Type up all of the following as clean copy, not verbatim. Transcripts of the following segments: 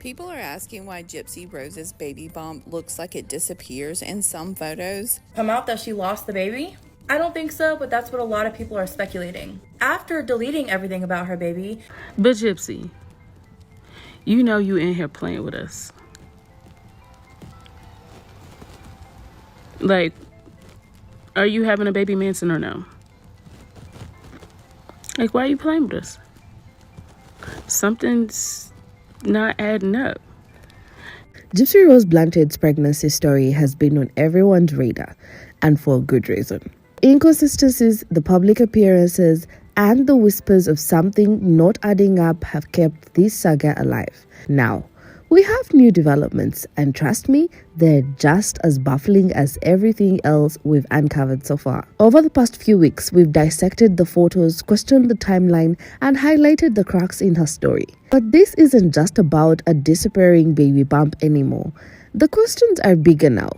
People are asking why Gypsy Rose's baby bump looks like it disappears in some photos. Come out that she lost the baby? I don't think so, but that's what a lot of people are speculating. After deleting everything about her baby. But Gypsy, you know you in here playing with us. Like, are you having a baby Manson or no? Like, why are you playing with us? Something's not adding up. Gypsy Rose Blanchard's pregnancy story has been on everyone's radar, and for a good reason. Inconsistencies, the public appearances, and the whispers of something not adding up have kept this saga alive. Now, we have new developments, and trust me, they're just as baffling as everything else we've uncovered so far. Over the past few weeks, we've dissected the photos, questioned the timeline, and highlighted the cracks in her story. But this isn't just about a disappearing baby bump anymore. The questions are bigger now.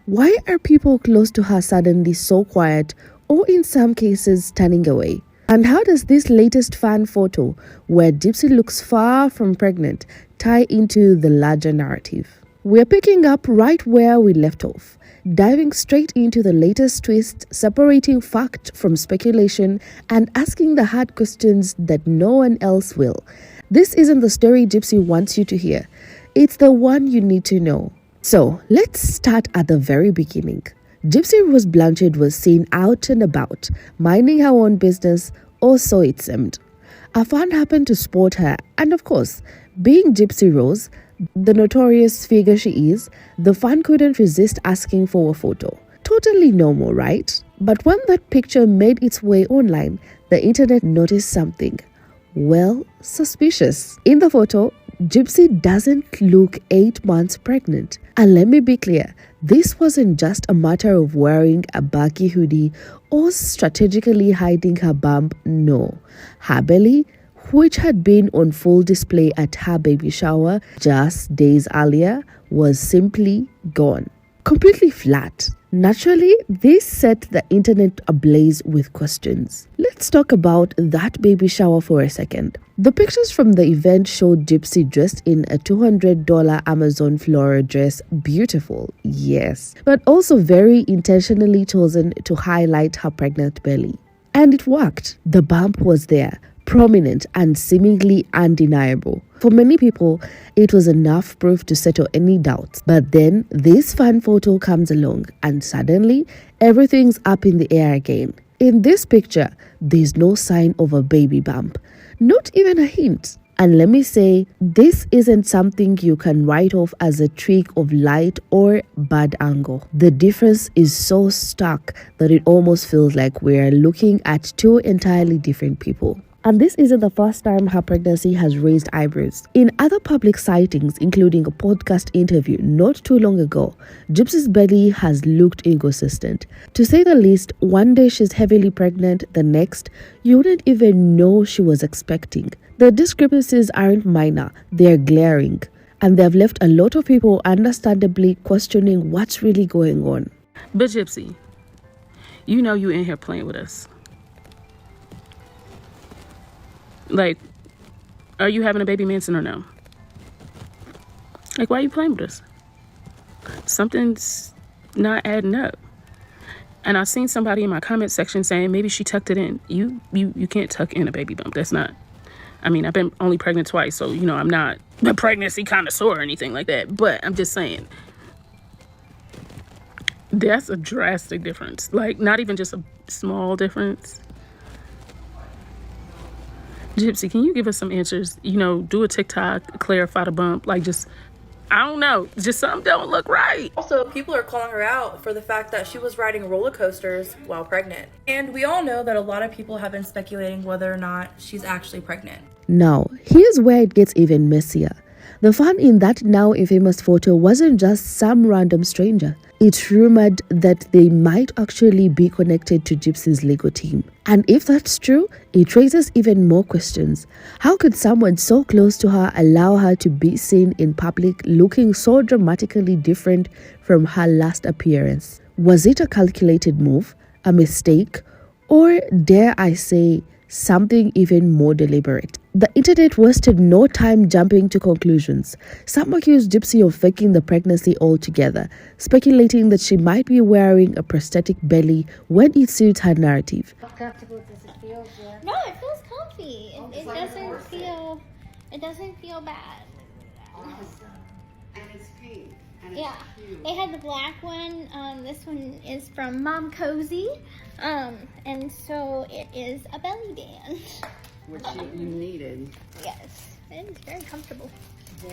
Why are people close to her suddenly so quiet, or in some cases turning away? And how does this latest fan photo, where Gypsy looks far from pregnant, tie into the larger narrative? We're picking up right where we left off, diving straight into the latest twist, separating fact from speculation, and asking the hard questions that no one else will. This isn't the story Gypsy wants you to hear. It's the one you need to know. So, let's start at the very beginning. Gypsy Rose Blanchard was seen out and about, minding her own business, or so it seemed. A fan happened to spot her, and of course, being Gypsy Rose, the notorious figure she is, the fan couldn't resist asking for a photo. Totally normal, right? But when that picture made its way online, the internet noticed something. Well, suspicious. In the photo, Gypsy doesn't look 8 months pregnant. And let me be clear, this wasn't just a matter of wearing a baggy hoodie or strategically hiding her bump, no. Her belly, which had been on full display at her baby shower just days earlier, was simply gone. Completely flat. Naturally, this set the internet ablaze with questions. Let's talk about that baby shower for a second. The pictures from the event showed Gypsy dressed in a $200 Amazon floral dress. Beautiful, yes, but also very intentionally chosen to highlight her pregnant belly. And it worked. The bump was there, prominent and seemingly undeniable. For many people, it was enough proof to settle any doubts. But then this fan photo comes along and suddenly everything's up in the air again. In this picture, there's no sign of a baby bump, not even a hint. And let me say, this isn't something you can write off as a trick of light or bad angle. The difference is so stark that it almost feels like we're looking at two entirely different people. And this isn't the first time her pregnancy has raised eyebrows. In other public sightings, including a podcast interview not too long ago, Gypsy's belly has looked inconsistent. To say the least, one day she's heavily pregnant, the next, you wouldn't even know she was expecting. The discrepancies aren't minor, they're glaring. And they've left a lot of people understandably questioning what's really going on. But Gypsy, you know you in here playing with us. Like, are you having a baby Manson or no? Like, why are you playing with us? Something's not adding up. And I've seen somebody in my comment section saying maybe she tucked it in. You can't tuck in a baby bump. That's not. I mean, I've been only pregnant twice, so, you know, I'm not a pregnancy connoisseur or anything like that. But I'm just saying, that's a drastic difference. Like, not even just a small difference. Gypsy, can you give us some answers? You know, do a TikTok, clarify the bump. Like, just, I don't know. Just something don't look right. Also, people are calling her out for the fact that she was riding roller coasters while pregnant. And we all know that a lot of people have been speculating whether or not she's actually pregnant. Now, here's where it gets even messier. The fan in that now infamous photo wasn't just some random stranger. It's rumored that they might actually be connected to Gypsy's legal team. And if that's true, it raises even more questions. How could someone so close to her allow her to be seen in public looking so dramatically different from her last appearance? Was it a calculated move, a mistake, or dare I say, something even more deliberate. The internet wasted no time jumping to conclusions. Some accused Gypsy of faking the pregnancy altogether, speculating that she might be wearing a prosthetic belly when it suits her narrative. How comfortable does it feel, Jen? No, it feels comfy. It doesn't feel bad. Awesome. And it's pink. And Yeah, it's cute. they had the black one. This one is from Mom Cozy, and so it is a belly band. Which you needed. Yes, it is very comfortable.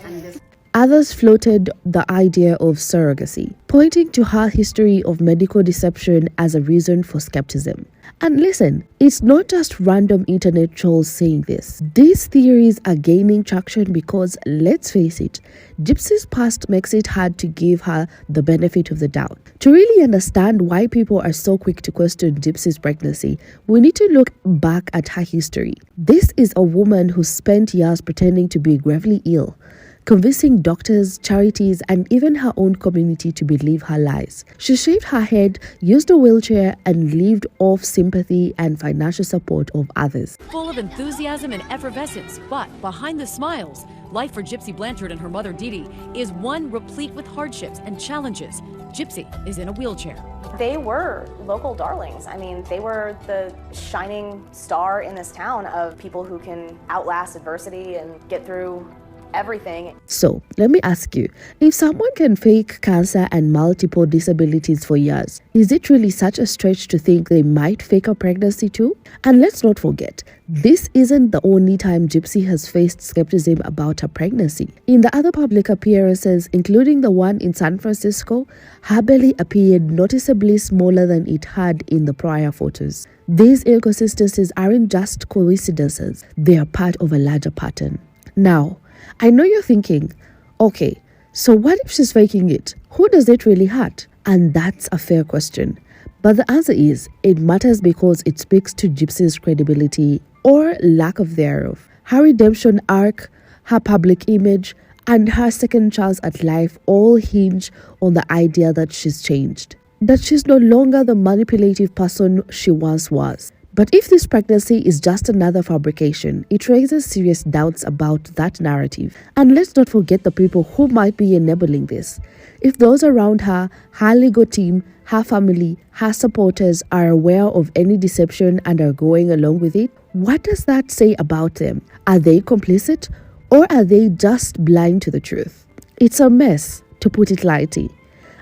And this Others floated the idea of surrogacy, pointing to her history of medical deception as a reason for skepticism. And listen, it's not just random internet trolls saying this. These theories are gaining traction because, let's face it, Gypsy's past makes it hard to give her the benefit of the doubt. To really understand why people are so quick to question Gypsy's pregnancy, we need to look back at her history. This is a woman who spent years pretending to be gravely ill, convincing doctors, charities, and even her own community to believe her lies. She shaved her head, used a wheelchair, and lived off sympathy and financial support of others. Full of enthusiasm and effervescence, but behind the smiles, life for Gypsy Blanchard and her mother Dee Dee is one replete with hardships and challenges. Gypsy is in a wheelchair. They were local darlings. I mean, they were the shining star in this town of people who can outlast adversity and get through everything. So, let me ask you, if someone can fake cancer and multiple disabilities for years, is it really such a stretch to think they might fake a pregnancy too? And let's not forget, this isn't the only time Gypsy has faced skepticism about her pregnancy. In the other public appearances, including the one in San Francisco, her belly appeared noticeably smaller than it had in the prior photos. These inconsistencies aren't just coincidences, they are part of a larger pattern. Now, I know you're thinking, okay, so what if she's faking it? Who does it really hurt? And that's a fair question. But the answer is, it matters because it speaks to Gypsy's credibility or lack of thereof. Her redemption arc, her public image, and her second chance at life all hinge on the idea that she's changed. That she's no longer the manipulative person she once was. But if this pregnancy is just another fabrication, it raises serious doubts about that narrative. And let's not forget the people who might be enabling this. If those around her, her legal team, her family, her supporters are aware of any deception and are going along with it, what does that say about them? Are they complicit or are they just blind to the truth? It's a mess, to put it lightly.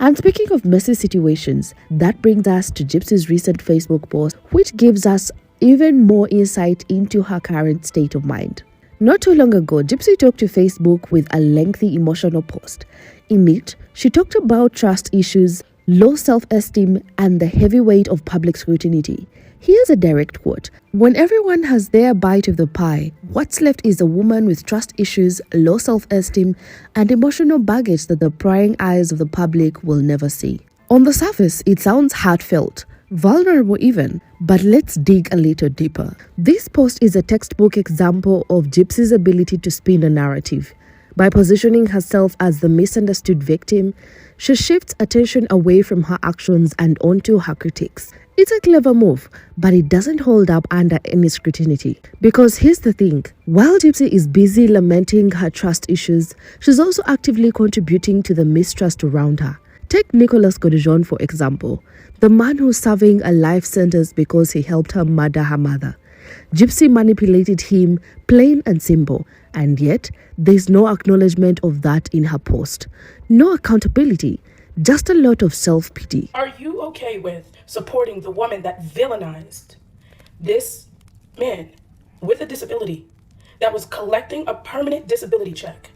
And speaking of messy situations, that brings us to Gypsy's recent Facebook post, which gives us even more insight into her current state of mind. Not too long ago, Gypsy talked to Facebook with a lengthy emotional post. In it, she talked about trust issues, low self-esteem, and the heavy weight of public scrutiny. Here's a direct quote. When everyone has their bite of the pie, what's left is a woman with trust issues, low self-esteem, and emotional baggage that the prying eyes of the public will never see. On the surface, it sounds heartfelt, vulnerable even, but let's dig a little deeper. This post is a textbook example of Gypsy's ability to spin a narrative. By positioning herself as the misunderstood victim, she shifts attention away from her actions and onto her critics. It's a clever move, but it doesn't hold up under any scrutiny. Because here's the thing, while Gypsy is busy lamenting her trust issues, she's also actively contributing to the mistrust around her. Take Nicolas Gaudijon, for example, the man who's serving a life sentence because he helped her murder her mother. Gypsy manipulated him, plain and simple, and yet there's no acknowledgement of that in her post. No accountability, just a lot of self-pity. Are you okay with supporting the woman that villainized this man with a disability that was collecting a permanent disability check?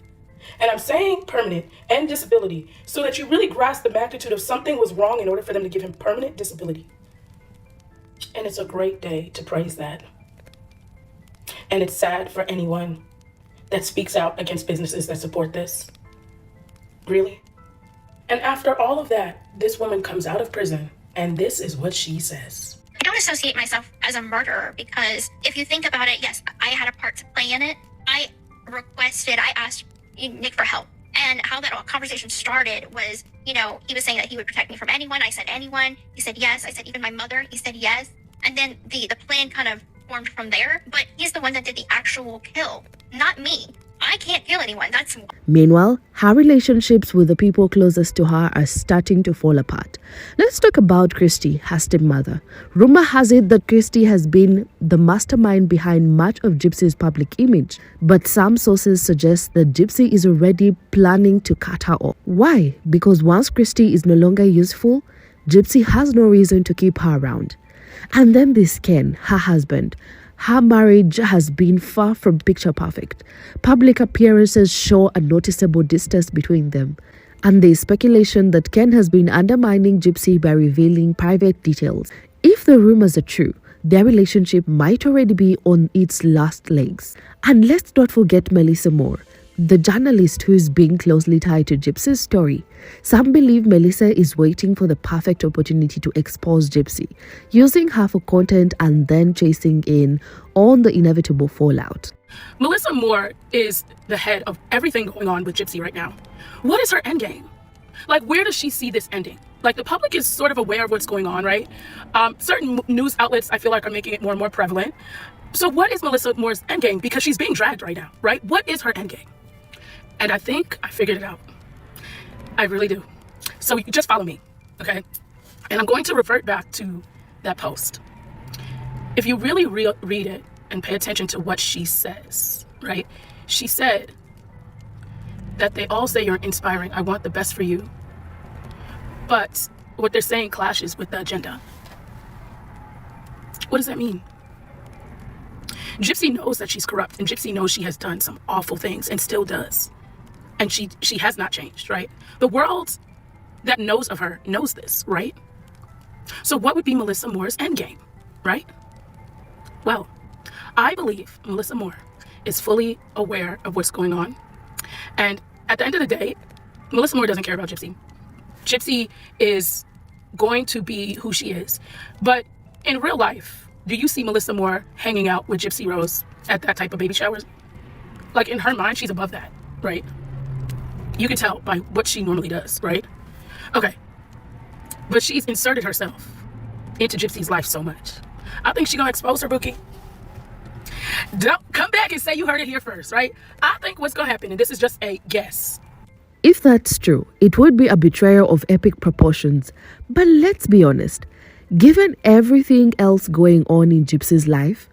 And I'm saying permanent and disability so that you really grasp the magnitude of something was wrong in order for them to give him permanent disability. And it's a great day to praise that. And it's sad for anyone that speaks out against businesses that support this. Really? And after all of that, this woman comes out of prison, and this is what she says. I don't associate myself as a murderer because if you think about it, yes, I had a part to play in it. I asked Nick for help. And how that conversation started was, he was saying that he would protect me from anyone. I said anyone. He said yes. I said even my mother. He said yes. And then the plan kind of formed from there, but he's the one that did the actual kill, not me. I can't kill anyone. That's Meanwhile, her relationships with the people closest to her are starting to fall apart. Let's talk about Christy, her stepmother. Rumor has it that Christy has been the mastermind behind much of Gypsy's public image, but some sources suggest that Gypsy is already planning to cut her off. Why? Because once Christy is no longer useful, Gypsy has no reason to keep her around. And then this Ken, her husband. Her marriage has been far from picture perfect. Public appearances show a noticeable distance between them. And there is speculation that Ken has been undermining Gypsy by revealing private details. If the rumors are true, their relationship might already be on its last legs. And let's not forget Melissa Moore, the journalist who is being closely tied to Gypsy's story. Some believe Melissa is waiting for the perfect opportunity to expose Gypsy, using her for content and then chasing in on the inevitable fallout. Melissa Moore is the head of everything going on with Gypsy right now. What is her endgame? Like, where does she see this ending? Like, the public is sort of aware of what's going on, right? Certain news outlets, I feel like, are making it more and more prevalent. So what is Melissa Moore's endgame? Because she's being dragged right now, right? What is her endgame? And I think I figured it out. I really do. So you just follow me, okay? And I'm going to revert back to that post. If you really read it and pay attention to what she says, right? She said that they all say you're inspiring. I want the best for you. But what they're saying clashes with the agenda. What does that mean? Gypsy knows that she's corrupt, and Gypsy knows she has done some awful things and still does. And she has not changed, right? The world that knows of her knows this, right? So what would be Melissa Moore's endgame, right? Well, I believe Melissa Moore is fully aware of what's going on. And at the end of the day, Melissa Moore doesn't care about Gypsy. Gypsy is going to be who she is. But in real life, do you see Melissa Moore hanging out with Gypsy Rose at that type of baby showers? Like, in her mind, she's above that, right? You can tell by what she normally does, right? Okay. But she's inserted herself into Gypsy's life so much. I think she's gonna expose her, Bookie. Don't come back and say you heard it here first, right? I think what's gonna happen, and this is just a guess. If that's true, it would be a betrayal of epic proportions. But let's be honest, given everything else going on in Gypsy's life,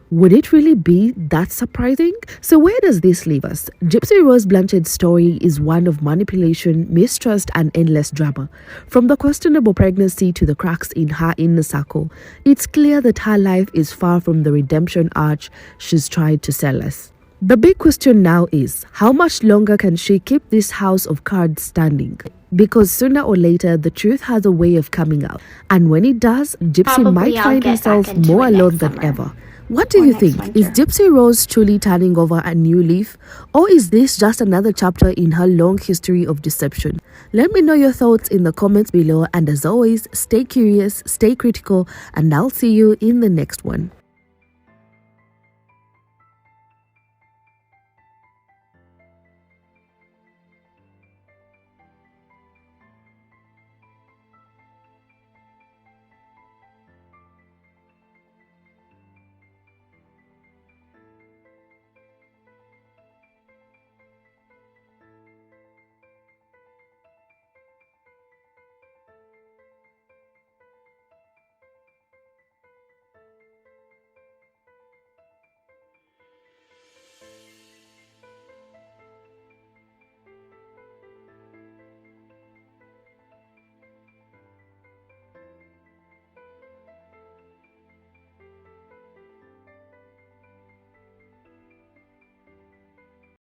would it really be that surprising? So where does this leave us? Gypsy Rose Blanchard's story is one of manipulation, mistrust, and endless drama. From the questionable pregnancy to the cracks in her inner circle, it's clear that her life is far from the redemption arc she's tried to sell us. The big question now is, how much longer can she keep this house of cards standing? Because sooner or later, the truth has a way of coming out. And when it does, Gypsy might find herself more alone than ever. What do you think? Is Gypsy Rose truly turning over a new leaf? Or is this just another chapter in her long history of deception? Let me know your thoughts in the comments below. And as always, stay curious, stay critical, and I'll see you in the next one.